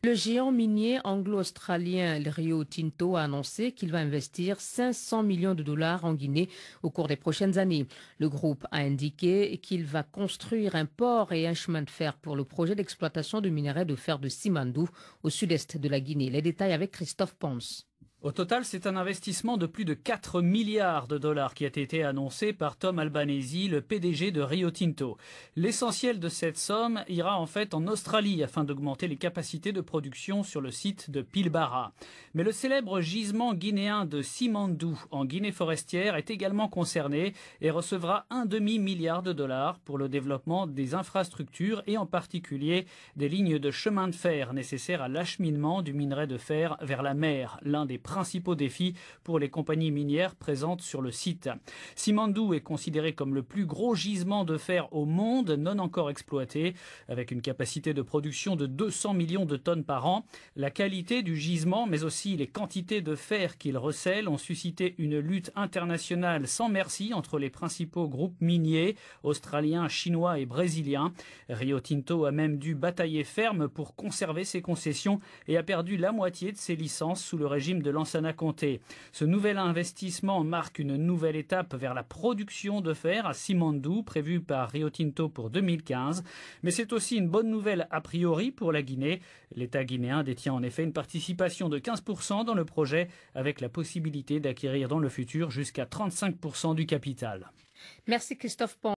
Le géant minier anglo-australien Rio Tinto a annoncé qu'il va investir 500 millions de dollars en Guinée au cours des prochaines années. Le groupe a indiqué qu'il va construire un port et un chemin de fer pour le projet d'exploitation de minerais de fer de Simandou au sud-est de la Guinée. Les détails avec Christophe Pons. Au total, c'est un investissement de plus de 4 milliards de dollars qui a été annoncé par Tom Albanese, le PDG de Rio Tinto. L'essentiel de cette somme ira en fait en Australie afin d'augmenter les capacités de production sur le site de Pilbara. Mais le célèbre gisement guinéen de Simandou en Guinée forestière est également concerné et recevra un demi-milliard de dollars pour le développement des infrastructures et en particulier des lignes de chemin de fer nécessaires à l'acheminement du minerai de fer vers la mer, l'un des principaux défis pour les compagnies minières présentes sur le site. Simandou est considéré comme le plus gros gisement de fer au monde non encore exploité, avec une capacité de production de 200 millions de tonnes par an. La qualité du gisement, mais aussi les quantités de fer qu'il recèle, ont suscité une lutte internationale sans merci entre les principaux groupes miniers, australiens, chinois et brésiliens. Rio Tinto a même dû batailler ferme pour conserver ses concessions et a perdu la moitié de ses licences sous le régime de Lansana Conté. Ce nouvel investissement marque une nouvelle étape vers la production de fer à Simandou, prévue par Rio Tinto pour 2015. Mais c'est aussi une bonne nouvelle a priori pour la Guinée. L'État guinéen détient en effet une participation de 15% dans le projet, avec la possibilité d'acquérir dans le futur jusqu'à 35% du capital. Merci Christophe Pons.